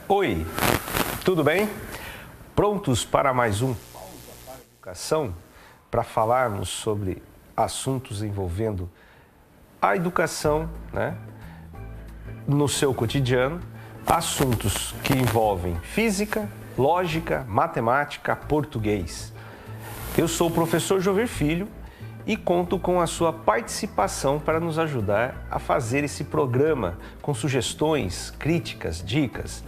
Oi, tudo bem? Prontos para mais um Pausa para a Educação? Para falarmos sobre assuntos envolvendo a educação, no seu cotidiano, assuntos que envolvem física, lógica, matemática, português. Eu sou o professor Jover Filho e conto com a sua participação para nos ajudar a fazer esse programa com sugestões, críticas, dicas.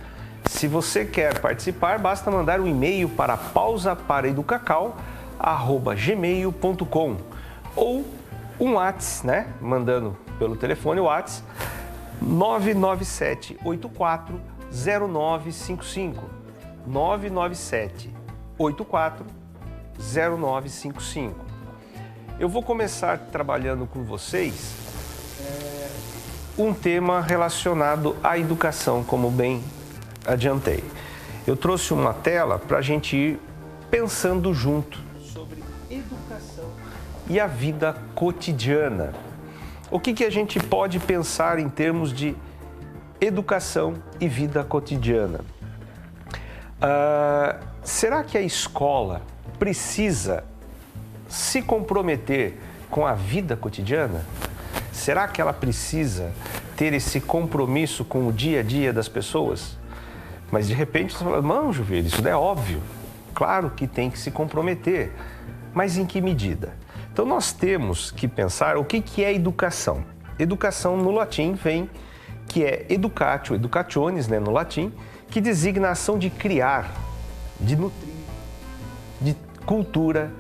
Se você quer participar, basta mandar um e-mail para pausaparaeducacal@gmail.com ou um WhatsApp, mandando pelo telefone o WhatsApp 997-840955. 997-840955. Eu vou começar trabalhando com vocês um tema relacionado à educação, como bem adiantei. Eu trouxe uma tela para a gente ir pensando junto sobre educação e a vida cotidiana. O que a gente pode pensar em termos de educação e vida cotidiana? Será que a escola precisa se comprometer com a vida cotidiana? Será que ela precisa ter esse compromisso com o dia a dia das pessoas? Mas de repente você fala, não, Jover, isso não é óbvio. Claro que tem que se comprometer, mas em que medida? Então nós temos que pensar o que é educação. Educação no latim vem, que é educatio, educationes, no latim, que designa a ação de criar, de nutrir, de cultura,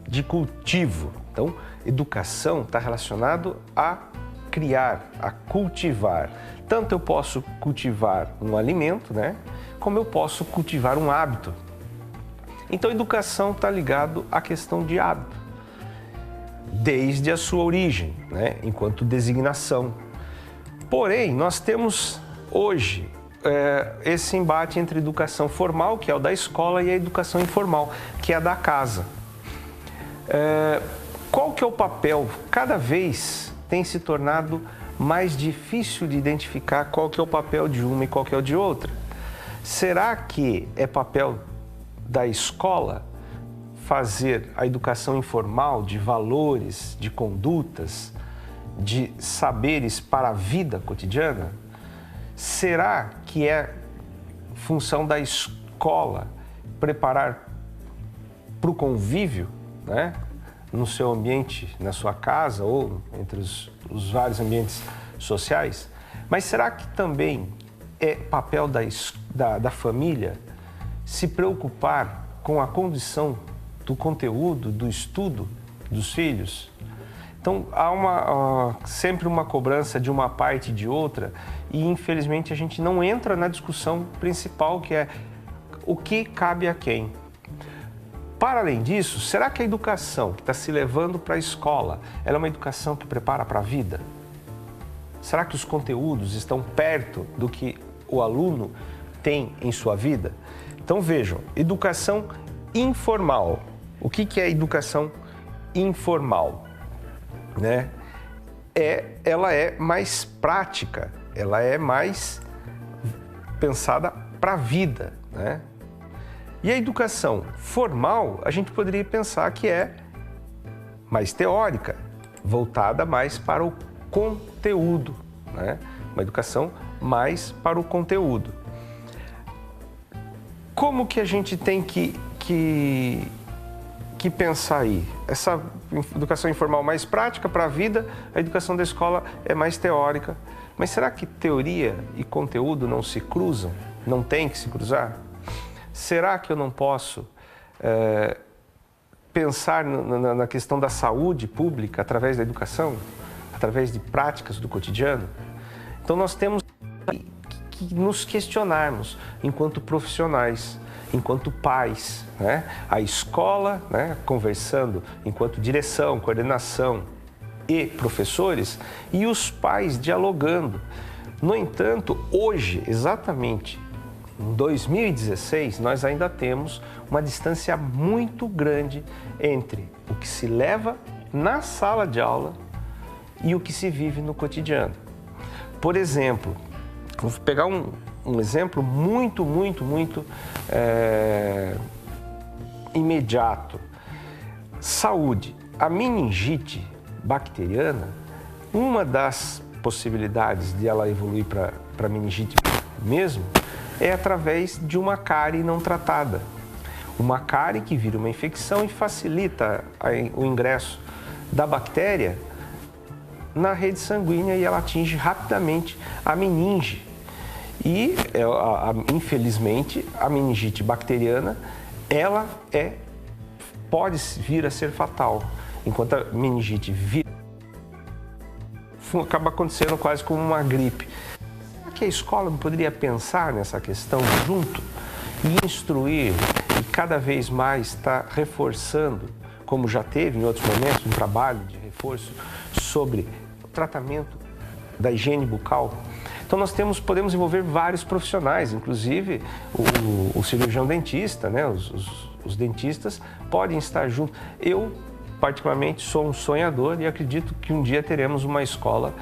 de cultivo. Então, educação está relacionado a criar, a cultivar. Tanto eu posso cultivar um alimento, como eu posso cultivar um hábito. Então, educação está ligado à questão de hábito, desde a sua origem, enquanto designação. Porém, nós temos hoje esse embate entre educação formal, que é o da escola, e a educação informal, que é a da casa. Qual que é o papel? Cada vez tem se tornado mais difícil de identificar qual que é o papel de uma e qual que é o de outra. Será que é papel da escola fazer a educação informal de valores, de condutas, de saberes para a vida cotidiana? Será que é função da escola preparar para o convívio, no seu ambiente, na sua casa ou entre os vários ambientes sociais? Mas será que também é papel da família se preocupar com a condição do conteúdo, do estudo dos filhos? Então, há sempre uma cobrança de uma parte e de outra e, infelizmente, a gente não entra na discussão principal, que é o que cabe a quem. Para além disso, será que a educação que está se levando para a escola, ela é uma educação que prepara para a vida? Será que os conteúdos estão perto do que o aluno tem em sua vida? Então vejam, educação informal. O que é educação informal? Ela é mais prática, ela é mais pensada para a vida, E a educação formal, a gente poderia pensar que é mais teórica, voltada mais para o conteúdo, Uma educação mais para o conteúdo. Como que a gente tem que pensar aí? Essa educação informal mais prática para a vida, a educação da escola é mais teórica. Mas será que teoria e conteúdo não se cruzam? Não tem que se cruzar? Será que eu não posso pensar na questão da saúde pública através da educação? Através de práticas do cotidiano? Então nós temos que nos questionarmos enquanto profissionais, enquanto pais, A escola, conversando enquanto direção, coordenação e professores, e os pais dialogando. No entanto, hoje, exatamente em 2016, nós ainda temos uma distância muito grande entre o que se leva na sala de aula e o que se vive no cotidiano. Por exemplo, vou pegar um um exemplo muito imediato. Saúde. A meningite bacteriana, uma das possibilidades de ela evoluir para meningite mesmo, é através de uma cárie não tratada. Uma cárie que vira uma infecção e facilita o ingresso da bactéria na rede sanguínea e ela atinge rapidamente a meninge. E, infelizmente, a meningite bacteriana, ela pode vir a ser fatal, enquanto a meningite acaba acontecendo quase como uma gripe. Será que a escola não poderia pensar nessa questão junto e instruir e cada vez mais estar reforçando, como já teve em outros momentos, um trabalho de reforço sobre o tratamento da higiene bucal? Então nós podemos envolver vários profissionais, inclusive o cirurgião dentista, né? Os dentistas podem estar juntos. Eu, particularmente, sou um sonhador e acredito que um dia teremos uma escola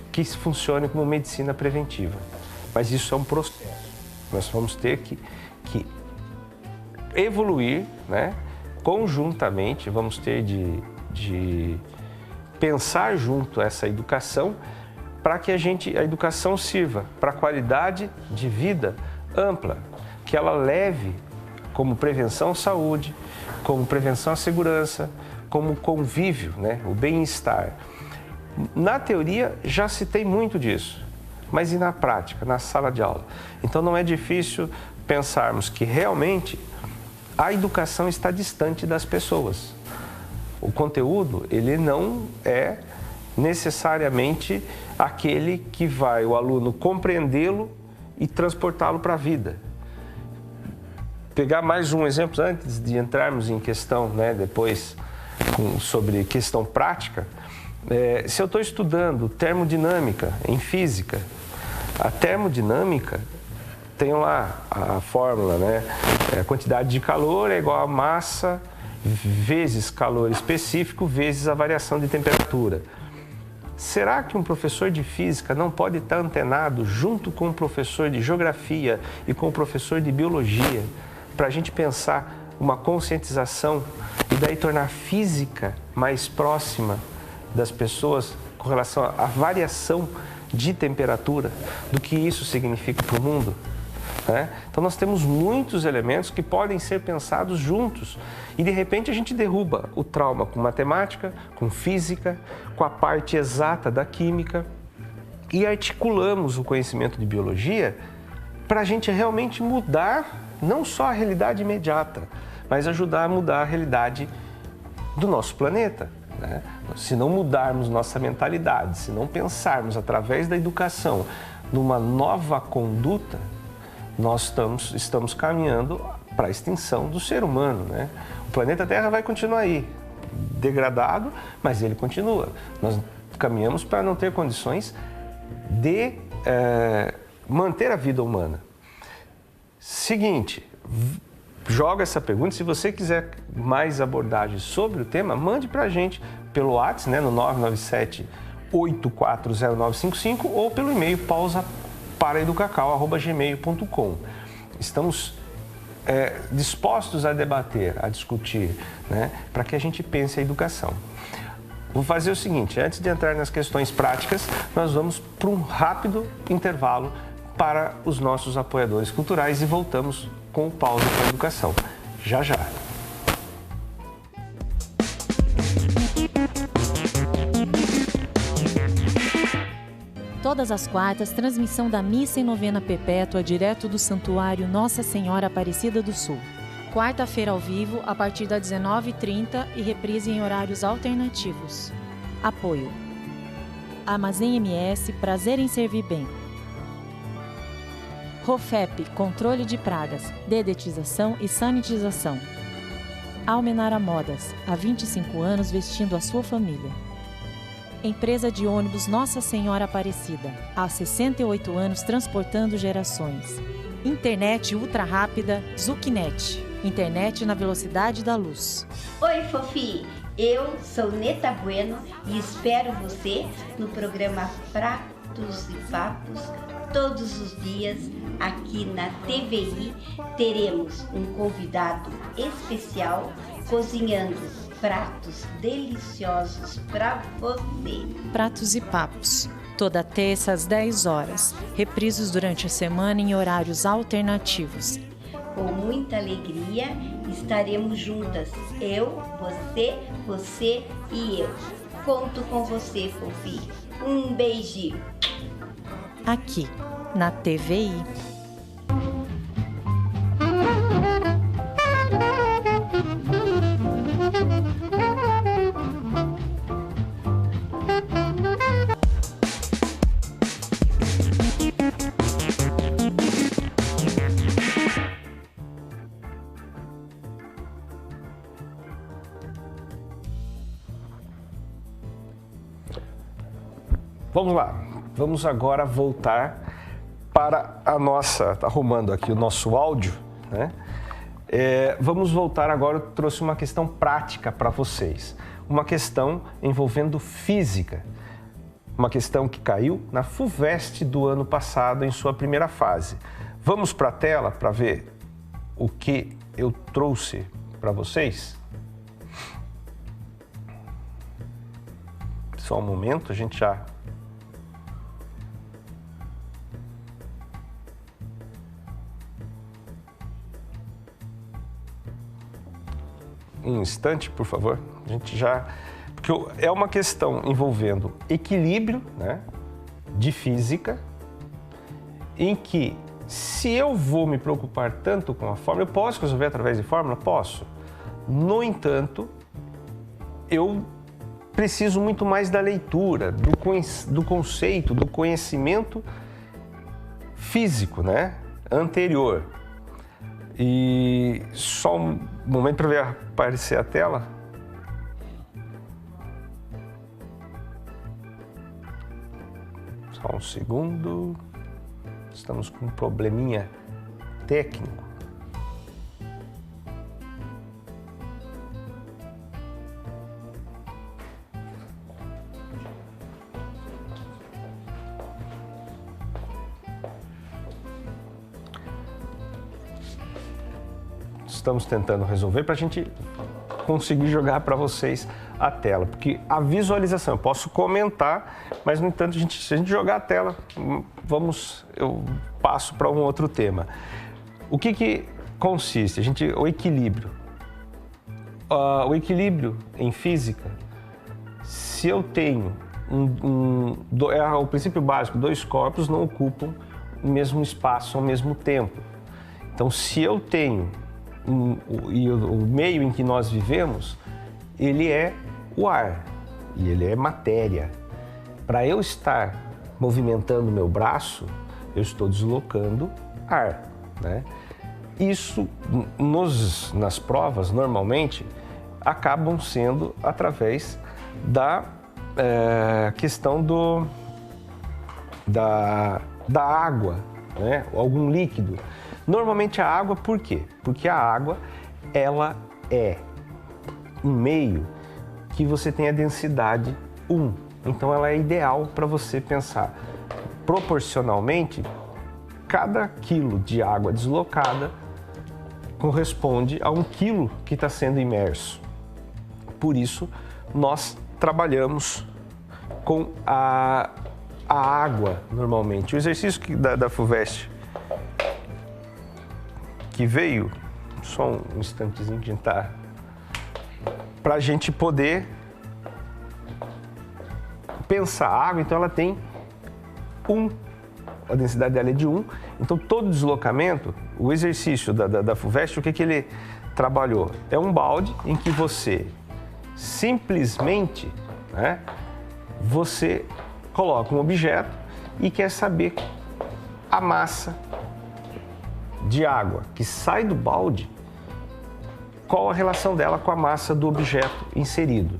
que funcione como medicina preventiva. Mas isso é um processo. Nós vamos ter que evoluir, né? Conjuntamente, vamos ter de pensar junto essa educação para que a educação sirva para a qualidade de vida ampla, que ela leve como prevenção à saúde, como prevenção à segurança, como convívio, né? O bem-estar. Na teoria já se tem muito disso, mas e na prática, na sala de aula? Então não é difícil pensarmos que realmente a educação está distante das pessoas. O conteúdo, ele não é necessariamente aquele que vai o aluno compreendê-lo e transportá-lo para a vida. Pegar mais um exemplo antes de entrarmos em questão, né, depois sobre questão prática. Se eu estou estudando termodinâmica em física, a termodinâmica tem lá a fórmula, né? A quantidade de calor é igual a massa vezes calor específico vezes a variação de temperatura. Será que um professor de física não pode estar antenado junto com o professor de geografia e com o professor de biologia para a gente pensar uma conscientização e daí tornar a física mais próxima das pessoas com relação à variação de temperatura, do que isso significa para o mundo? Né? Então nós temos muitos elementos que podem ser pensados juntos e de repente a gente derruba o trauma com matemática, com física, com a parte exata da química e articulamos o conhecimento de biologia para a gente realmente mudar não só a realidade imediata, mas ajudar a mudar a realidade do nosso planeta. Né? Se não mudarmos nossa mentalidade, se não pensarmos através da educação numa nova conduta, nós estamos caminhando para a extinção do ser humano. Né? O planeta Terra vai continuar aí, degradado, mas ele continua. Nós caminhamos para não ter condições de manter a vida humana. Seguinte, joga essa pergunta. Se você quiser mais abordagens sobre o tema, mande para a gente pelo WhatsApp, né, no 997-840955 ou pelo e-mail pausaparaeducacau@gmail.com. Estamos dispostos a debater, a discutir, né, para que a gente pense a educação. Vou fazer o seguinte, antes de entrar nas questões práticas, nós vamos para um rápido intervalo para os nossos apoiadores culturais e voltamos com o Pausa para a Educação. Já, já. Todas as quartas, transmissão da Missa em Novena Perpétua, direto do Santuário Nossa Senhora Aparecida do Sul. Quarta-feira ao vivo, a partir das 19h30 e reprise em horários alternativos. Apoio: Armazém MS, prazer em servir bem. Rofep, controle de pragas, dedetização e sanitização. Almenara Modas, há 25 anos vestindo a sua família. Empresa de ônibus Nossa Senhora Aparecida, há 68 anos transportando gerações. Internet ultra rápida Zucnet, internet na velocidade da luz. Oi, Fofi! Eu sou Neta Bueno e espero você no programa Pra Pratos e Papos, todos os dias aqui na TVI teremos um convidado especial cozinhando pratos deliciosos para você. Pratos e Papos, toda terça às 10 horas, reprisos durante a semana em horários alternativos. Com muita alegria estaremos juntas, eu, você e eu. Conto com você, fofinho. Um beijinho. Aqui, na TVI. Vamos lá, vamos agora voltar para a nossa, arrumando aqui o nosso áudio, né? Vamos voltar agora, eu trouxe uma questão prática para vocês, uma questão envolvendo física, uma questão que caiu na FUVEST do ano passado em sua primeira fase. Vamos para a tela para ver o que eu trouxe para vocês? Só um momento, a gente já... Um instante, por favor. A gente já... Porque é uma questão envolvendo equilíbrio, né, de física, em que, se eu vou me preocupar tanto com a fórmula, eu posso resolver através de fórmula? Posso. No entanto, eu preciso muito mais da leitura, do conceito, do conhecimento físico, né, anterior. E só um momento para ver aparecer a tela. Só um segundo. Estamos com um probleminha técnico. Estamos tentando resolver para a gente conseguir jogar para vocês a tela, porque a visualização eu posso comentar, mas no entanto se a gente jogar a tela, eu passo para um outro tema. O que consiste? O equilíbrio. O equilíbrio em física, se eu tenho o princípio básico, dois corpos não ocupam o mesmo espaço ao mesmo tempo. Então, se eu tenho e o meio em que nós vivemos, ele é o ar e ele é matéria. Para eu estar movimentando meu braço, eu estou deslocando ar, né? Isso nas provas normalmente acabam sendo através da questão da água, né? Algum líquido. Normalmente a água, por quê? Porque a água, ela é um meio que você tem a densidade 1. Então ela é ideal para você pensar proporcionalmente, cada quilo de água deslocada corresponde a 1 quilo que está sendo imerso. Por isso, nós trabalhamos com a água normalmente. O exercício da FUVEST que veio, só um instantezinho de entrar, para a gente poder pensar a água. Então ela tem 1, a densidade dela é de 1, então todo deslocamento, o exercício da FUVEST, o que ele trabalhou? É um balde em que você simplesmente, né, você coloca um objeto e quer saber a massa de água que sai do balde, qual a relação dela com a massa do objeto inserido.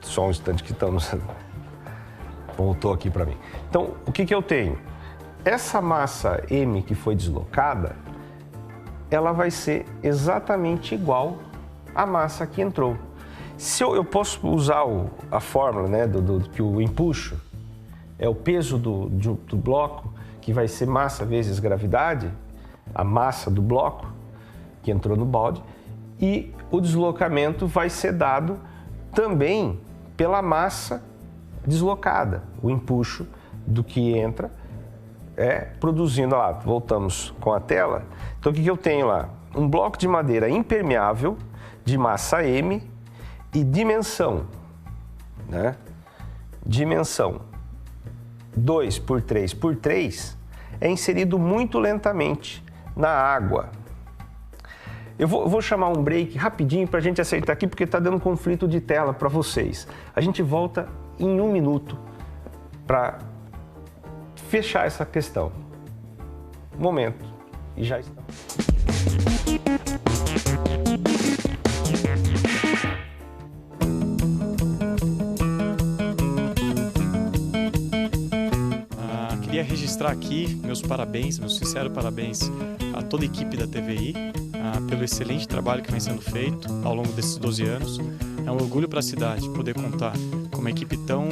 Só um instante que estamos... Voltou aqui para mim. Então, o que eu tenho? Essa massa M que foi deslocada, ela vai ser exatamente igual à massa que entrou. Se eu posso usar a fórmula, né, que o empuxo é o peso do bloco, que vai ser massa vezes gravidade, a massa do bloco que entrou no balde, e o deslocamento vai ser dado também pela massa deslocada, o empuxo do que entra, produzindo lá. Voltamos com a tela. Então o que eu tenho lá? Um bloco de madeira impermeável de massa M e dimensão, né? Dimensão 2 por 3 por 3 é inserido muito lentamente na água. Eu vou chamar um break rapidinho para a gente acertar aqui, porque está dando conflito de tela para vocês. A gente volta em 1 minuto para fechar essa questão. Um momento, e já está. Queria registrar aqui meus parabéns, meus sinceros parabéns a toda a equipe da TVI pelo excelente trabalho que vem sendo feito ao longo desses 12 anos. É um orgulho para a cidade poder contar com uma equipe tão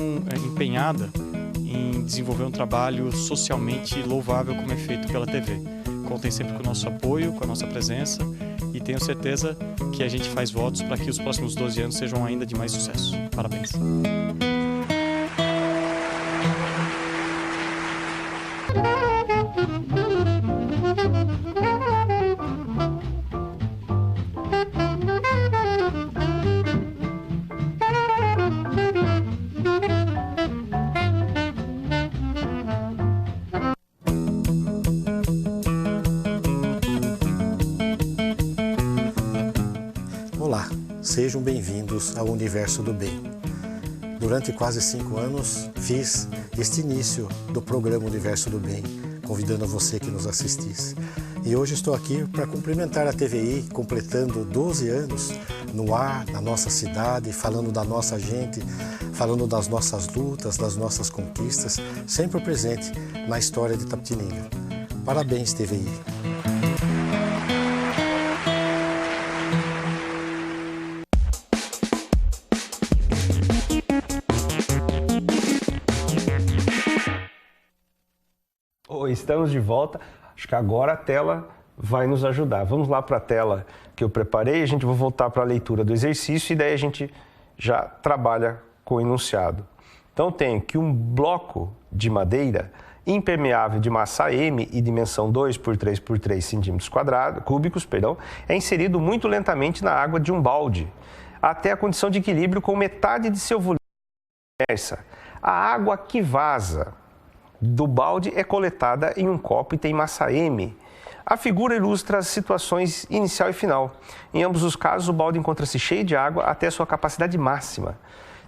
empenhada em desenvolver um trabalho socialmente louvável como é feito pela TV. Contem sempre com o nosso apoio, com a nossa presença e tenho certeza que a gente faz votos para que os próximos 12 anos sejam ainda de mais sucesso. Parabéns! Olá, sejam bem-vindos ao Universo do Bem. Durante quase 5 anos, fiz este início do programa Universo do Bem, convidando a você que nos assistisse. E hoje estou aqui para cumprimentar a TVI, completando 12 anos no ar, na nossa cidade, falando da nossa gente, falando das nossas lutas, das nossas conquistas, sempre presente na história de Itapetininga. Parabéns, TVI! Estamos de volta. Acho que agora a tela vai nos ajudar. Vamos lá para a tela que eu preparei. A gente vai voltar para a leitura do exercício e daí a gente já trabalha com o enunciado. Então, tenho que um bloco de madeira impermeável de massa M e dimensão 2 por 3 por 3 centímetros cúbicos, é inserido muito lentamente na água de um balde, até a condição de equilíbrio com metade de seu volume. A água que vaza do balde é coletada em um copo e tem massa M. A figura ilustra as situações inicial e final. Em ambos os casos, o balde encontra-se cheio de água até sua capacidade máxima.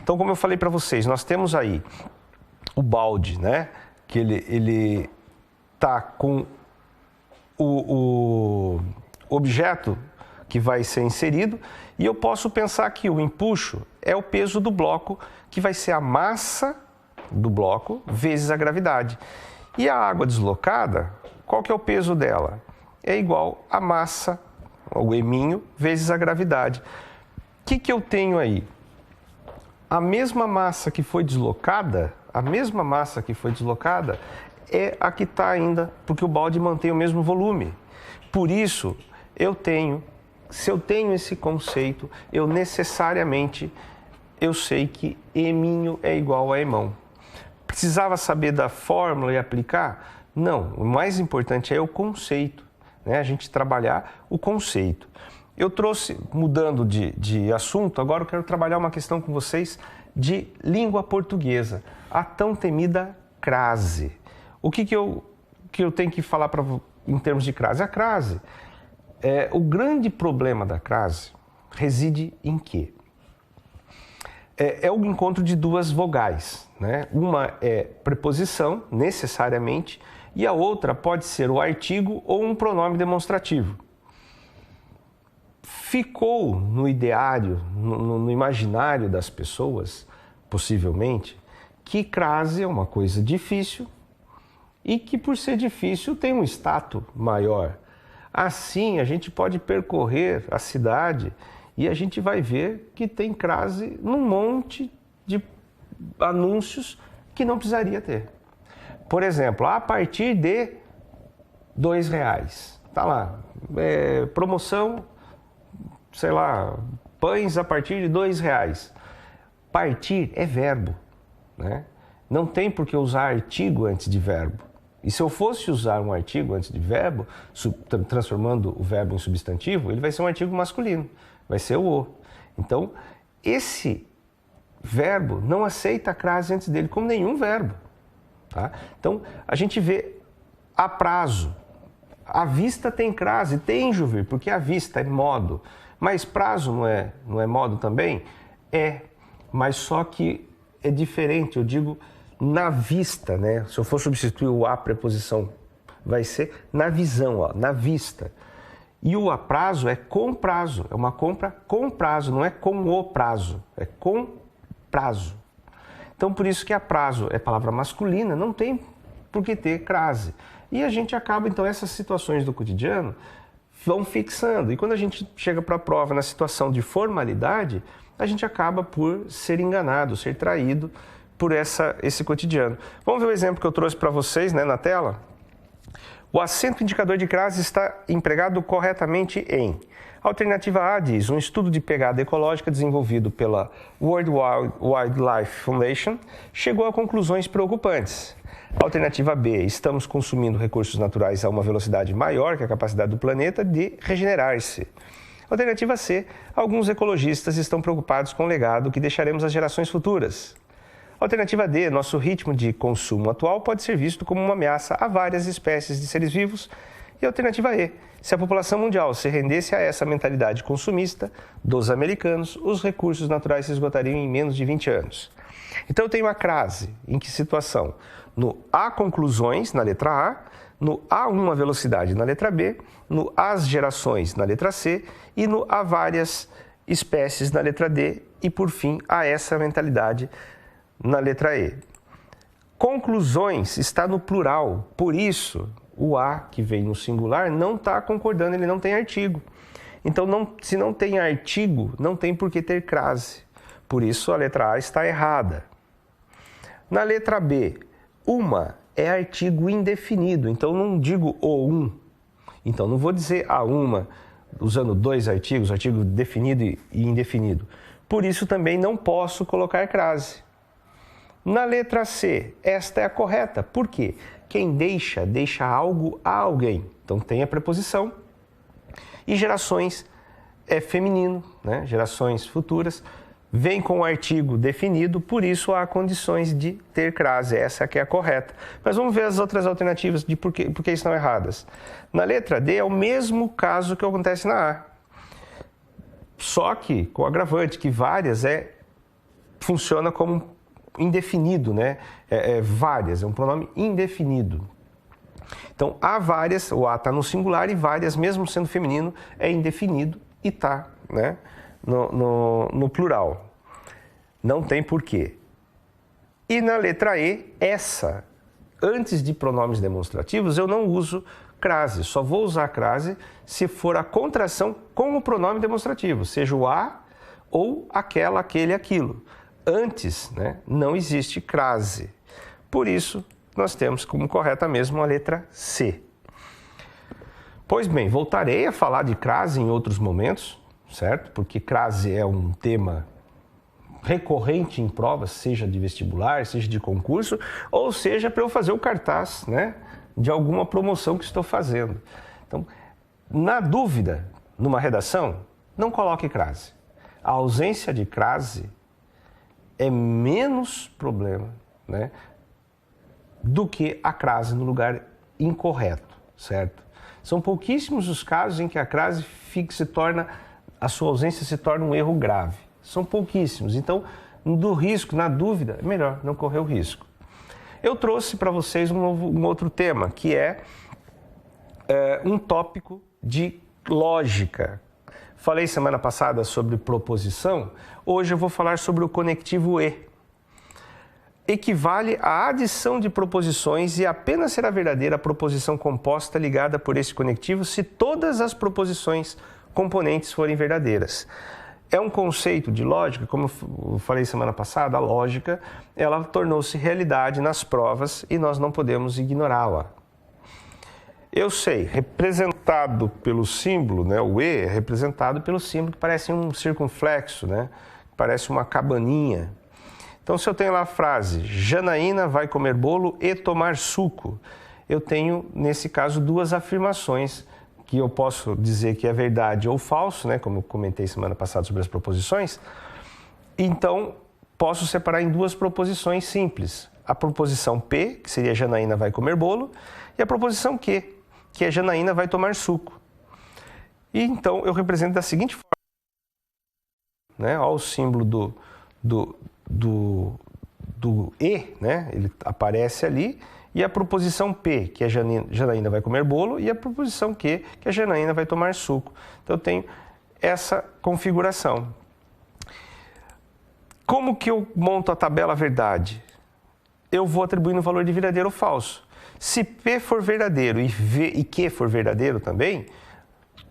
Então, como eu falei para vocês, nós temos aí o balde, né? Que ele tá com o objeto que vai ser inserido, e eu posso pensar que o empuxo é o peso do bloco, que vai ser a massa do bloco vezes a gravidade. E a água deslocada, qual que é o peso dela? É igual a massa, o eminho, vezes a gravidade. O que eu tenho aí? A mesma massa que foi deslocada, é a que está ainda, porque o balde mantém o mesmo volume. Por isso, se eu tenho esse conceito, eu sei que eminho é igual a emão. Precisava saber da fórmula e aplicar? Não, o mais importante é o conceito, né? A gente trabalhar o conceito. Eu trouxe, mudando de assunto, agora eu quero trabalhar uma questão com vocês de língua portuguesa, a tão temida crase. O que eu tenho que falar em termos de crase? A crase, o grande problema da crase reside em quê? É o encontro de duas vogais, né? Uma é preposição, necessariamente, e a outra pode ser o artigo ou um pronome demonstrativo. Ficou no ideário, no imaginário das pessoas, possivelmente, que crase é uma coisa difícil e que, por ser difícil, tem um status maior. Assim, a gente pode percorrer a cidade e a gente vai ver que tem crase num monte de anúncios que não precisaria ter. Por exemplo, a partir de R$2, tá lá, promoção, sei lá, pães a partir de R$2. Partir é verbo, né? Não tem por que usar artigo antes de verbo. E se eu fosse usar um artigo antes de verbo, transformando o verbo em substantivo, ele vai ser um artigo masculino, vai ser o "o". Então, esse verbo não aceita a crase antes dele, como nenhum verbo. Tá? Então, a gente vê a prazo. A vista tem crase, tem, Juvir, porque a vista é modo. Mas prazo não é modo também? É, mas só que é diferente, eu digo na vista, né? Se eu for substituir o a preposição, vai ser na visão, ó, na vista. E o a prazo é com prazo, é uma compra com prazo, não é com o prazo, é com prazo. Então, por isso que a prazo é palavra masculina, não tem por que ter crase. E a gente acaba, então, essas situações do cotidiano vão fixando. E quando a gente chega para a prova na situação de formalidade, a gente acaba por ser enganado, ser traído por esse cotidiano. Vamos ver o exemplo que eu trouxe para vocês, né, na tela? O acento indicador de crase está empregado corretamente em... Alternativa A diz, um estudo de pegada ecológica desenvolvido pela World Wildlife Foundation chegou a conclusões preocupantes. Alternativa B, estamos consumindo recursos naturais a uma velocidade maior que a capacidade do planeta de regenerar-se. Alternativa C, alguns ecologistas estão preocupados com o legado que deixaremos às gerações futuras. Alternativa D, nosso ritmo de consumo atual pode ser visto como uma ameaça a várias espécies de seres vivos. E alternativa E, se a população mundial se rendesse a essa mentalidade consumista dos americanos, os recursos naturais se esgotariam em menos de 20 anos. Então eu tenho a crase, em que situação? No A conclusões, na letra A, no A1 a velocidade, na letra B, no as gerações, na letra C, e no a várias espécies, na letra D, e por fim, a essa mentalidade, na letra E. Conclusões está no plural, por isso o A, que vem no singular, não está concordando, ele não tem artigo. Então, se não tem artigo, não tem por que ter crase. Por isso, a letra A está errada. Na letra B, uma é artigo indefinido, então não digo o um. Então, não vou dizer a uma, usando dois artigos, artigo definido e indefinido. Por isso, também não posso colocar crase. Na letra C, esta é a correta. Por quê? Quem deixa algo a alguém. Então, tem a preposição. E gerações é feminino, né? Gerações futuras. Vem com o artigo definido, por isso há condições de ter crase. Essa aqui é a correta. Mas vamos ver as outras alternativas de por que estão erradas. Na letra D, é o mesmo caso que acontece na A. Só que, com o agravante, que várias funciona como indefinido, né? Várias, é um pronome indefinido. Então, há várias, o A está no singular e várias, mesmo sendo feminino, é indefinido e está, né, no plural. Não tem porquê. E na letra E, essa, antes de pronomes demonstrativos, eu não uso crase. Só vou usar crase se for a contração com o pronome demonstrativo, seja o a ou aquela, aquele, aquilo. Antes, né, não existe crase. Por isso, nós temos como correta mesmo a letra C. Pois bem, voltarei a falar de crase em outros momentos, certo? Porque crase é um tema recorrente em provas, seja de vestibular, seja de concurso, ou seja para eu fazer o cartaz, né, de alguma promoção que estou fazendo. Então, na dúvida, numa redação, não coloque crase. A ausência de crase é menos problema, né, do que a crase no lugar incorreto, certo? São pouquíssimos os casos em que a crase a sua ausência se torna um erro grave. São pouquíssimos. Então, do risco, na dúvida, é melhor não correr o risco. Eu trouxe para vocês um outro tema, que é um tópico de lógica. Falei semana passada sobre proposição, hoje eu vou falar sobre o conectivo E. equivale à adição de proposições e apenas será verdadeira a proposição composta ligada por esse conectivo se todas as proposições componentes forem verdadeiras. É um conceito de lógica, como eu falei semana passada, a lógica ela tornou-se realidade nas provas e nós não podemos ignorá-la. Eu sei, representado pelo símbolo, né, o E é representado pelo símbolo que parece um circunflexo, né, parece uma cabaninha. Então, se eu tenho lá a frase, Janaína vai comer bolo e tomar suco, eu tenho, nesse caso, duas afirmações que eu posso dizer que é verdade ou falso, né, como eu comentei semana passada sobre as proposições. Então, posso separar em duas proposições simples. A proposição P, que seria Janaína vai comer bolo, e a proposição Q, que é Janaína vai tomar suco. E então, eu represento da seguinte forma. Né, olha o símbolo do E, né, ele aparece ali, e a proposição P, que é Janaína vai comer bolo, e a proposição Q, que é Janaína vai tomar suco. Então, eu tenho essa configuração. Como que eu monto a tabela verdade? Eu vou atribuindo o valor de verdadeiro ou falso. Se P for verdadeiro e Q for verdadeiro também,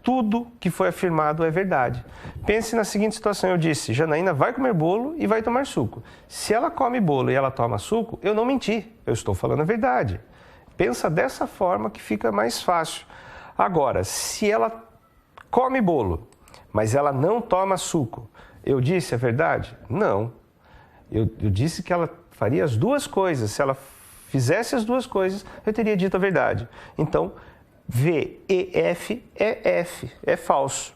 tudo que foi afirmado é verdade. Pense na seguinte situação, eu disse, Janaína vai comer bolo e vai tomar suco. Se ela come bolo e ela toma suco, eu não menti, eu estou falando a verdade. Pensa dessa forma que fica mais fácil. Agora, se ela come bolo, mas ela não toma suco, eu disse a verdade? Não. Eu disse que ela faria as duas coisas. Se ela fizesse as duas coisas, eu teria dito a verdade. Então, V, E, F é F, é falso.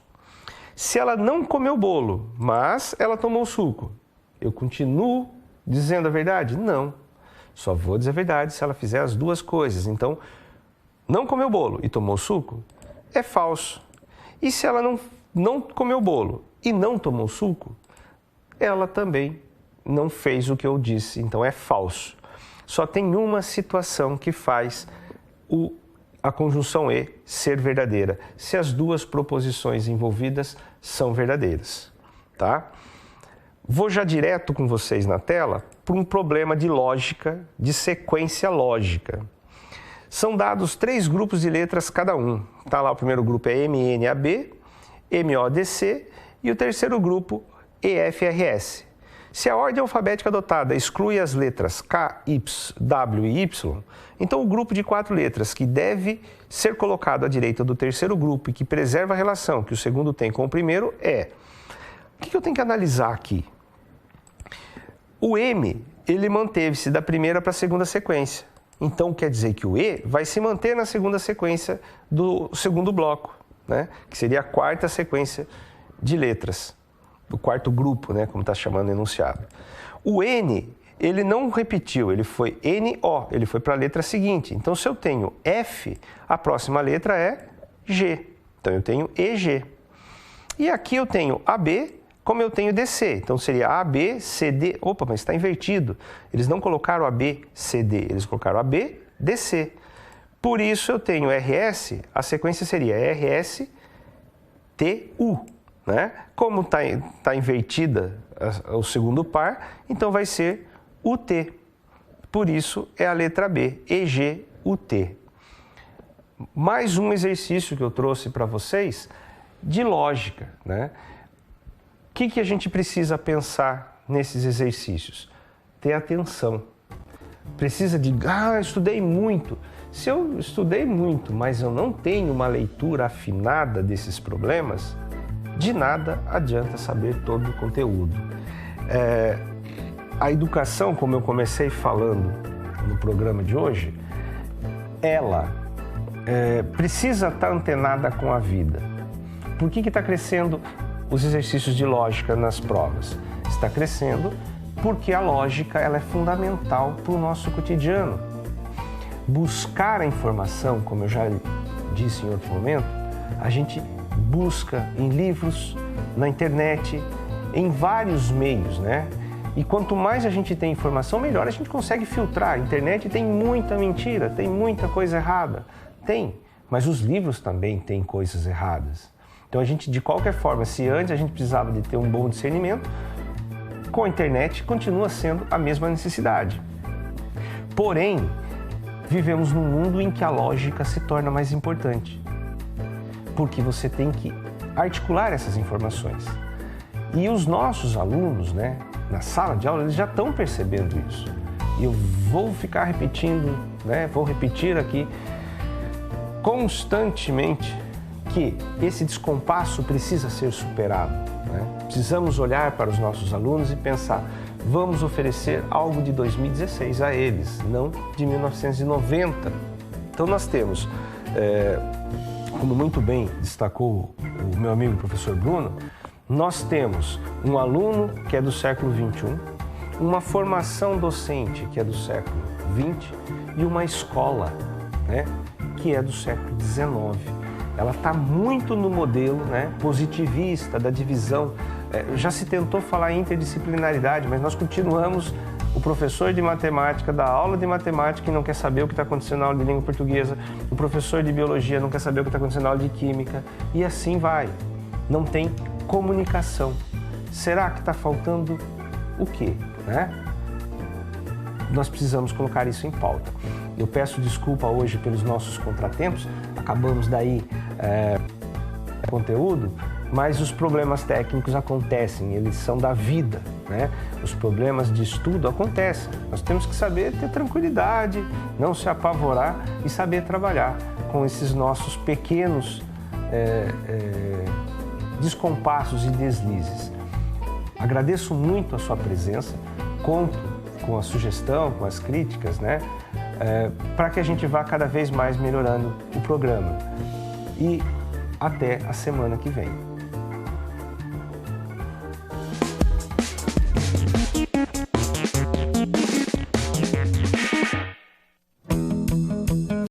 Se ela não comeu bolo, mas ela tomou suco, eu continuo dizendo a verdade? Não. Só vou dizer a verdade se ela fizer as duas coisas. Então, não comeu bolo e tomou suco, é falso. E se ela não comeu bolo e não tomou suco, ela também não fez o que eu disse, então é falso. Só tem uma situação que faz a conjunção E ser verdadeira, se as duas proposições envolvidas são verdadeiras, tá? Vou já direto com vocês na tela para um problema de lógica, de sequência lógica. São dados 3 grupos de letras cada um. Tá lá, o primeiro grupo é MNAB, MODC e o terceiro grupo EFRS. Se a ordem alfabética adotada exclui as letras K, W e Y, então o grupo de 4 letras que deve ser colocado à direita do terceiro grupo e que preserva a relação que o segundo tem com o primeiro é... O que eu tenho que analisar aqui? O M, ele manteve-se da primeira para a segunda sequência. Então quer dizer que o E vai se manter na segunda sequência do segundo bloco, né? Que seria a quarta sequência de letras. Do quarto grupo, né, como está chamando o enunciado. O N, ele não repetiu, ele foi NO, ele foi para a letra seguinte. Então, se eu tenho F, a próxima letra é G. Então, eu tenho EG. E aqui eu tenho AB, como eu tenho DC. Então, seria AB, CD. Opa, mas está invertido. Eles não colocaram AB, CD, eles colocaram AB, DC. Por isso, eu tenho RS, a sequência seria RS, TU. Né? Como está invertida o segundo par, então vai ser UT. Por isso é a letra B, EG-UT. Mais um exercício que eu trouxe para vocês de lógica. Né? O que a gente precisa pensar nesses exercícios? Ter atenção. Precisa de, estudei muito. Se eu estudei muito, mas eu não tenho uma leitura afinada desses problemas, de nada adianta saber todo o conteúdo. A educação, como eu comecei falando no programa de hoje, ela precisa estar antenada com a vida. Por que está crescendo os exercícios de lógica nas provas? Está crescendo porque a lógica ela é fundamental para o nosso cotidiano. Buscar a informação, como eu já disse em outro momento, a gente busca em livros, na internet, em vários meios, né? E quanto mais a gente tem informação, melhor a gente consegue filtrar. A internet tem muita mentira, tem muita coisa errada. Tem, mas os livros também têm coisas erradas. Então a gente, de qualquer forma, se antes a gente precisava de ter um bom discernimento, com a internet continua sendo a mesma necessidade. Porém, vivemos num mundo em que a lógica se torna mais importante, porque você tem que articular essas informações. E os nossos alunos, né, na sala de aula, eles já estão percebendo isso. E eu vou ficar repetindo, né, vou repetir aqui constantemente que esse descompasso precisa ser superado, né? Precisamos olhar para os nossos alunos e pensar, vamos oferecer algo de 2016 a eles, não de 1990. Então nós temos, como muito bem destacou o meu amigo professor Bruno, nós temos um aluno que é do século XXI, uma formação docente que é do século XX e uma escola, né, que é do século XIX. Ela está muito no modelo, né, positivista da divisão. Já se tentou falar em interdisciplinaridade, mas nós continuamos. O professor de matemática dá aula de matemática e não quer saber o que está acontecendo na aula de língua portuguesa. O professor de biologia não quer saber o que está acontecendo na aula de química. E assim vai. Não tem comunicação. Será que está faltando o quê, né? Nós precisamos colocar isso em pauta. Eu peço desculpa hoje pelos nossos contratempos. Acabamos daí conteúdo, mas os problemas técnicos acontecem, eles são da vida, né? Os problemas de estudo acontecem. Nós temos que saber ter tranquilidade, não se apavorar e saber trabalhar com esses nossos pequenos descompassos e deslizes. Agradeço muito a sua presença, conto com a sugestão, com as críticas, né? Para que a gente vá cada vez mais melhorando o programa. E até a semana que vem.